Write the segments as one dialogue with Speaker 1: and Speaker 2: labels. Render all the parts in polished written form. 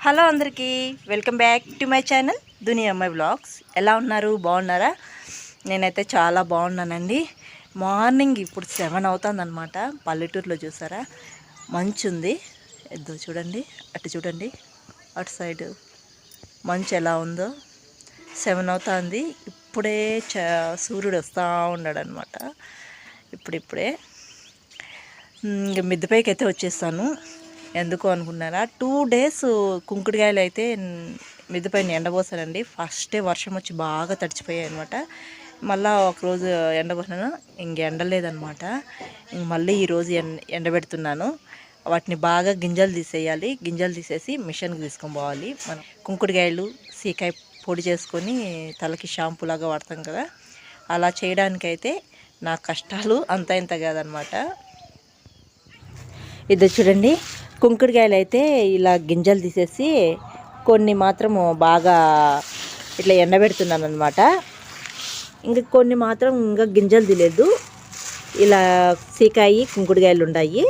Speaker 1: Hello అందరికీ welcome back to my channel దునియా అమ్మాయి vlogs. ఎలా ఉన్నారు? బాగున్నారా? నేనైతే చాలా బాగున్నానండి. మార్నింగ్ ఇప్పుడు 7 అవుతుందన్నమాట. పల్లెటూరులో చూసారా మంచు ఉంది. ఎద్దు చూడండి, అటు చూడండి, అటు సైడ్ మంచు ఎలా ఉందో. 7 అవుతుంది. ఇప్పుడే సూర్యుడు వస్తూ ఉన్నాడు అనమాట. ఇప్పుడే ఇంక మిద్దెపైకి అయితే వచ్చేస్తాను. ఎందుకు అనుకున్నారా, 2 days కుంకుడుకాయలు అయితే మిద్దెపైన ఎండబోసానండి. ఫస్ట్ డే వర్షం వచ్చి బాగా తడిచిపోయాయి అనమాట. మళ్ళీ ఒకరోజు ఎండబోసాను, ఇంక ఎండలేదనమాట. ఇంక మళ్ళీ ఈరోజు ఎండబెడుతున్నాను. వాటిని బాగా గింజలు తీసేయాలి. గింజలు తీసేసి మిషన్కి తీసుకొని పోవాలి. మనం కుంకుడుకాయలు సీకాయ పొడి చేసుకొని తలకి షాంపూ లాగా వాడతాం కదా, అలా చేయడానికైతే నా కష్టాలు అంత ఇంత కాదనమాట. ఇది చూడండి, కుంకుడుకాయలు అయితే ఇలా గింజలు తీసేసి కొన్ని మాత్రము బాగా ఇట్లా ఎండబెడుతున్నాను అనమాట. ఇంకా కొన్ని మాత్రం ఇంకా గింజలు తీయలేదు. ఇలా సీకాయి కుంకుడుకాయలు ఉన్నాయి,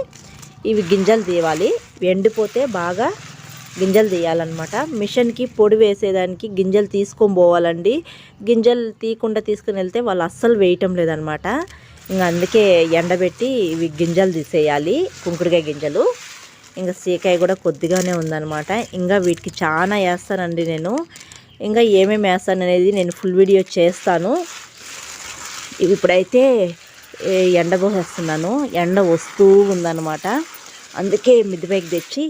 Speaker 1: ఇవి గింజలు తీయాలి. ఎండిపోతే బాగా గింజలు తీయాలన్నమాట. మిషన్కి పొడి వేసేదానికి గింజలు తీసుకొని పోవాలండి. గింజలు తీయకుండా తీసుకుని వెళ్తే వాళ్ళు అస్సలు వేయటం లేదనమాట. ఇంకా అందుకే ఎండబెట్టి ఇవి గింజలు తీసేయాలి, కుంకుడుకాయ గింజలు. ఇంకా సీకాయ కూడా కొద్దిగానే ఉందన్నమాట. ఇంకా వీటికి చాలా వేస్తానండి నేను. ఇంకా ఏమేమి వేస్తాను అనేది నేను ఫుల్ వీడియో చేస్తాను. ఇప్పుడైతే ఎండబోసేస్తున్నాను. ఎండ వస్తూ ఉందన్నమాట. అందుకే మిద్దెపైకి తెచ్చి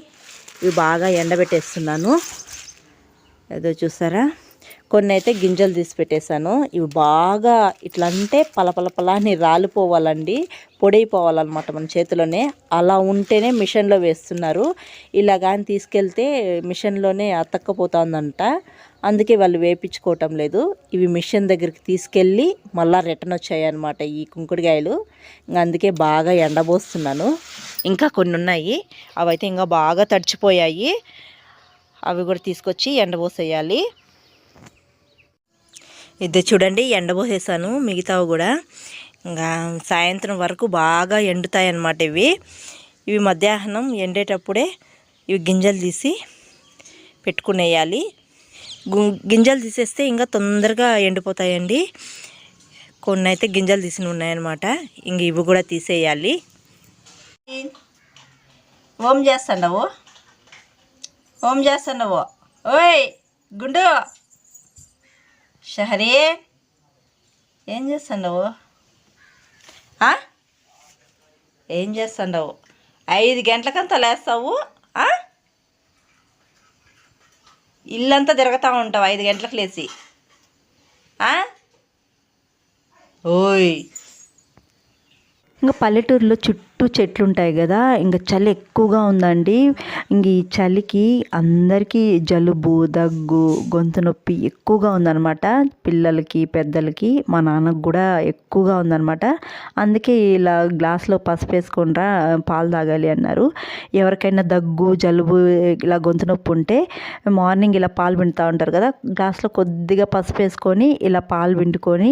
Speaker 1: ఇవి బాగా ఎండబెట్టేస్తున్నాను. ఏదో చూసారా, కొన్ని అయితే గింజలు తీసి పెట్టేశాను. ఇవి బాగా ఇట్లా అంటే పలపలపలాని రాలిపోవాలండి, పొడైపోవాలన్నమాట మన చేతిలోనే. అలా ఉంటేనే మిషన్లో వేస్తున్నారు. ఇలా కానీ తీసుకెళ్తే మిషన్లోనే అతక్కపోతుందంట. అందుకే వాళ్ళు వేయించుకోవటం లేదు. ఇవి మిషన్ దగ్గరికి తీసుకెళ్ళి మళ్ళీ రిటర్న్ వచ్చాయన్నమాట ఈ కుంకుడుకాయలు. అందుకే బాగా ఎండబోస్తున్నాను. ఇంకా కొన్ని ఉన్నాయి, అవైతే ఇంకా బాగా తడిచిపోయాయి. అవి కూడా తీసుకొచ్చి ఎండబోసేయాలి. ఇది చూడండి, ఎండబోసేసాను. మిగతావి కూడా ఇంకా సాయంత్రం వరకు బాగా ఎండుతాయి అన్నమాట. ఇవి మధ్యాహ్నం ఎండేటప్పుడే ఇవి గింజలు తీసి పెట్టుకునేయాలి. గింజలు తీసేస్తే ఇంకా తొందరగా ఎండిపోతాయండి. కొన్ని అయితే గింజలు తీసి ఉన్నాయన్నమాట. ఇంక ఇవి కూడా తీసేయాలి. ఓం చేస్తాండవు, ఓం చేస్తాండవు. ఓయ్ గుండు షహరీ, ఏం చేస్తాండవు? ఏం చేస్తాండవు? 5 గంటలకంతా లేస్తావు, ఇల్లంతా తిరుగుతూ ఉంటావు 5 గంటలకు లేచి. ఓయ్,
Speaker 2: ఇంకా పల్లెటూరులో చుట్టూ చెట్లు ఉంటాయి కదా, ఇంకా చలి ఎక్కువగా ఉందండి. ఇంక ఈ చలికి అందరికీ జలుబు, దగ్గు, గొంతు నొప్పి ఎక్కువగా ఉందన్నమాట. పిల్లలకి, పెద్దలకి, మా నాన్నకు కూడా ఎక్కువగా ఉందన్నమాట. అందుకే ఇలా గ్లాస్లో పసుపు వేసుకొనిరా పాలు తాగాలి అన్నారు. ఎవరికైనా దగ్గు, జలుబు, ఇలా గొంతు నొప్పి ఉంటే మార్నింగ్ ఇలా పాలు పిండుతూ ఉంటారు కదా, గ్లాస్లో కొద్దిగా పసుపు వేసుకొని ఇలా పాలు పిండుకొని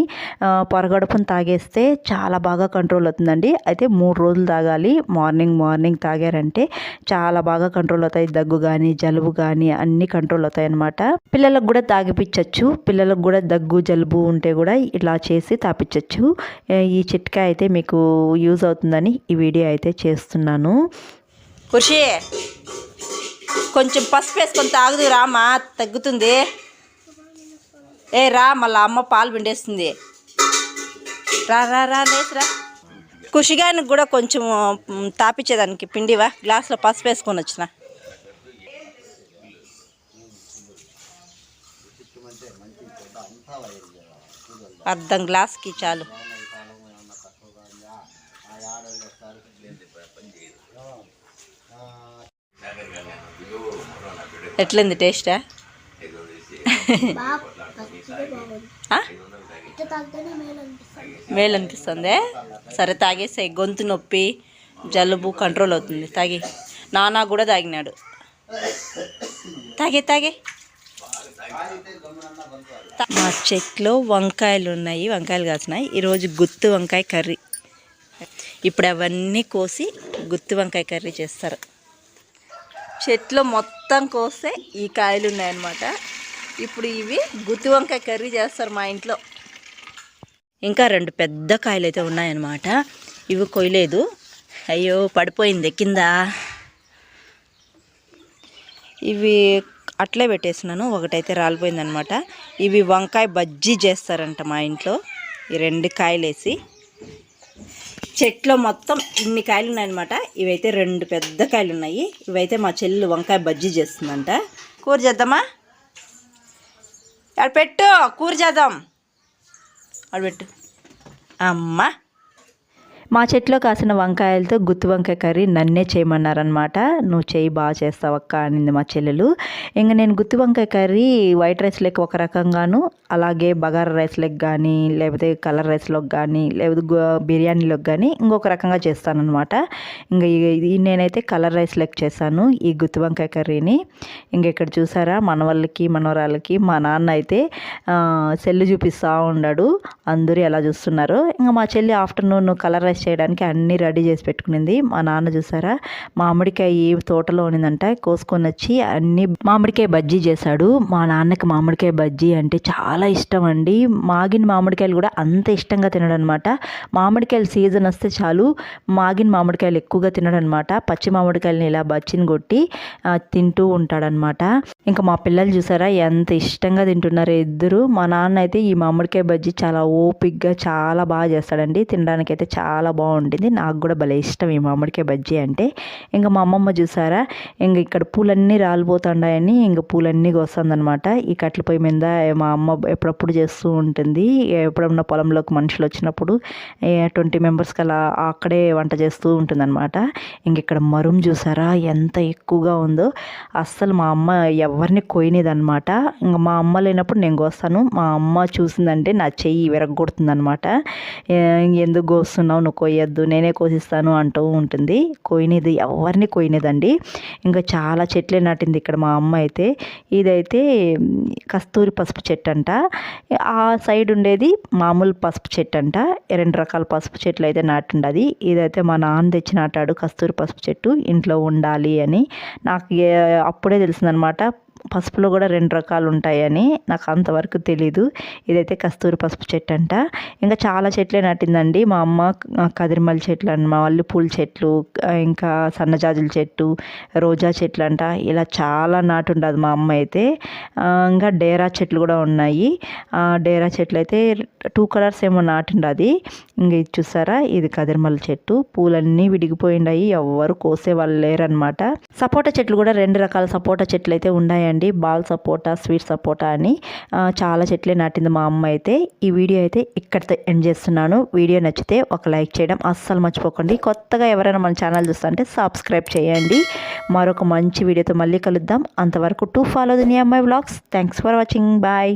Speaker 2: పొరగడుపుని తాగేస్తే చాలా బాగా కంట్రోల్ అవుతుందండి. అయితే 3 రోజులు తాగాలి. మార్నింగ్ తాగారంటే చాలా బాగా కంట్రోల్ అవుతాయి. దగ్గు కానీ, జలుబు కానీ అన్నీ కంట్రోల్ అవుతాయి అన్నమాట. పిల్లలకు కూడా తాగిపించవచ్చు. పిల్లలకు కూడా దగ్గు, జలుబు ఉంటే కూడా ఇలా చేసి తాపించవచ్చు. ఈ చిట్కా అయితే మీకు యూజ్ అవుతుందని ఈ వీడియో అయితే చేస్తున్నాను.
Speaker 1: ఖుషి, కొంచెం పసుపు వేసుకొని తాగుదు రామా, తగ్గుతుంది. రా, మళ్ళీ అమ్మ పాలు పిండేస్తుంది. రా లేదురా. ఖుషిగానికి కూడా కొంచెం తాపించేదానికి పిండివా, గ్లాసులో పసుపు వేసుకొని వచ్చిన. అర్ధం గ్లాస్కి చాలు. ఎట్లుంది టేస్టా? మేలు అనిపిస్తుంది. సరే తాగేసాయి. గొంతు నొప్పి, జలుబు కంట్రోల్ అవుతుంది. తాగి. నాన్న కూడా తాగినాడు. తాగే. మా చెట్లో వంకాయలు ఉన్నాయి, వంకాయలు కాసినాయి. ఈరోజు గుత్తి వంకాయ కర్రీ. ఇప్పుడు అవన్నీ కోసి గుత్తి వంకాయ కర్రీ చేస్తారు. చెట్లు మొత్తం కోస్తే ఈ కాయలు ఉన్నాయన్నమాట. ఇప్పుడు ఇవి గుత్తి వంకాయ కర్రీ చేస్తారు మా ఇంట్లో. ఇంకా 2 పెద్ద కాయలు అయితే ఉన్నాయన్నమాట. ఇవి కొయ్యలేదు. అయ్యో పడిపోయింది కింద. ఇవి అట్లే పెట్టేసినాను, ఒకటైతే రాలిపోయిందనమాట. ఇవి వంకాయ బజ్జీ చేస్తారంట మా ఇంట్లో. ఈ 2 కాయలు వేసి చెట్లో మొత్తం ఇన్ని కాయలు ఉన్నాయన్నమాట. ఇవైతే 2 పెద్ద కాయలు ఉన్నాయి. ఇవైతే మా చెల్లి వంకాయ బజ్జీ చేస్తుందంట. కూర చేద్దామా? అక్కడ పెట్టు, కూర చేద్దాం. అక్కడ పెట్టు అమ్మా.
Speaker 2: మా చెట్లో కాసిన వంకాయలతో గుత్తి వంకాయ కర్రీ నన్నే చేయమన్నారనమాట. నువ్వు చేయి బాగా చేస్తావక్క అనింది మా చెల్లెలు. ఇంకా నేను గుత్తి వంకాయ కర్రీ వైట్ రైస్ లెక్క ఒక రకంగాను, అలాగే బగారా రైస్ లెక్క కానీ, లేకపోతే కలర్ రైస్లోకి కానీ, లేకపోతే బిర్యానీలోకి కానీ ఇంకొక రకంగా చేస్తానన్నమాట. ఇంకా నేనైతే కలర్ రైస్ లెక్క చేశాను ఈ గుత్తి వంకాయ కర్రీని. ఇంక ఇక్కడ చూసారా మనవాళ్ళకి మనవరాళ్ళకి మా నాన్న అయితే సెల్లు చూపిస్తూ ఉన్నాడు. అందరూ ఎలా చూస్తున్నారు. ఇంకా మా చెల్లి ఆఫ్టర్నూన్ కలర్ రైస్ చేయడానికి అన్నీ రెడీ చేసి పెట్టుకునింది. మా నాన్న చూసారా మామిడికాయ తోటలో ఉన్నదంట, కోసుకొని వచ్చి అన్ని మామిడికాయ బజ్జీ చేశాడు. మా నాన్నకి మామిడికాయ బజ్జీ అంటే చాలా ఇష్టం అండి. మాగిన మామిడికాయలు కూడా అంత ఇష్టంగా తినడనమాట. మామిడికాయలు సీజన్ వస్తే చాలు మాగిన మామిడికాయలు ఎక్కువగా తినడనమాట. పచ్చి మామిడికాయలని ఇలా బచ్చిని కొట్టి తింటూ ఉంటాడనమాట. ఇంకా మా పిల్లలు చూసారా ఎంత ఇష్టంగా తింటున్నారు ఇద్దరు. మా నాన్న అయితే ఈ మామిడికాయ బజ్జీ చాలా ఓపిక్గా చాలా బాగా చేస్తాడండి. తినడానికి అయితే చాలా బాగుంటుంది. నాకు కూడా భలే ఇష్టం ఈ మామిడికాయ బజ్జీ అంటే. ఇంకా మా అమ్మమ్మ చూసారా ఇంక ఇక్కడ పూలన్నీ రాలిపోతుండాయని ఇంక పూలన్నీ కోస్తుందనమాట. ఈ కట్ల పొయ్యి మీద మా అమ్మ ఎప్పుడప్పుడు చేస్తూ ఉంటుంది. ఎప్పుడన్నా పొలంలోకి మనుషులు వచ్చినప్పుడు 20 మెంబర్స్కి అలా అక్కడే వంట చేస్తూ ఉంటుందన్నమాట. ఇంక ఇక్కడ మరుం చూసారా ఎంత ఎక్కువగా ఉందో. అస్సలు మా అమ్మ ఎవరిని కొయ్యనిదనమాట. ఇంకా మా అమ్మ లేనప్పుడు నేను కోస్తాను. మా అమ్మ చూసిందంటే నా చెయ్యి విరగొడుతుందనమాట. ఎందుకు కోస్తున్నావు, నువ్వు కొయ్యొద్దు, నేనే కోసిస్తాను అంటూ ఉంటుంది. కొయ్యనిది ఎవరిని కొయ్యనిదండి. ఇంకా చాలా చెట్లే నాటింది ఇక్కడ మా అమ్మ అయితే. ఇదైతే కస్తూరి పసుపు చెట్టు అంట. ఆ సైడ్ ఉండేది మామూలు పసుపు చెట్టు అంట. 2 రకాల పసుపు చెట్లు అయితే నాటుండది. ఇదైతే మా నాన్న తెచ్చి నాటాడు కస్తూరి పసుపు చెట్టు, ఇంట్లో ఉండాలి అని. నాకు అప్పుడే తెలిసిందనమాట పసుపులో కూడా 2 రకాలు ఉంటాయని. నాకు అంతవరకు తెలీదు. ఇదైతే కస్తూరి పసుపు చెట్టు అంట. ఇంకా చాలా చెట్లే నాటిందండి మా అమ్మ. కదిరిమల్లి చెట్లు అన్న, మల్లెపూల చెట్లు, ఇంకా సన్నజాజుల చెట్టు, రోజా చెట్లు అంట. ఇలా చాలా నాటుండదు మా అమ్మ అయితే. ఇంకా డేరా చెట్లు కూడా ఉన్నాయి. డేరా చెట్లు అయితే 2 కలర్స్ ఏమో నాటిండది. ఇంక ఇది చూసారా ఇది కదిరిమల్లి చెట్టు. పూలన్నీ విడిగిపోయిండాయి, ఎవ్వరు కోసే వాళ్ళు లేరనమాట. సపోటా చెట్లు కూడా 2 రకాల సపోటా చెట్లు అయితే ఉన్నాయండి. బాల్ సపోటా, స్వీట్ సపోటా అని చాలా చెట్లే నాటింది మా అమ్మ అయితే. ఈ వీడియో అయితే ఇక్కడితో ఎండ్ చేస్తున్నాను. వీడియో నచ్చితే ఒక లైక్ చేయడం అస్సలు మర్చిపోకండి. కొత్తగా ఎవరైనా మన ఛానల్ చూస్తుంటే సబ్స్క్రైబ్ చేయండి. మరొక మంచి వీడియోతో మళ్ళీ కలుద్దాం. అంతవరకు టు ఫాలో దునియా అమ్మాయి vlogs. Thanks for watching. Bye.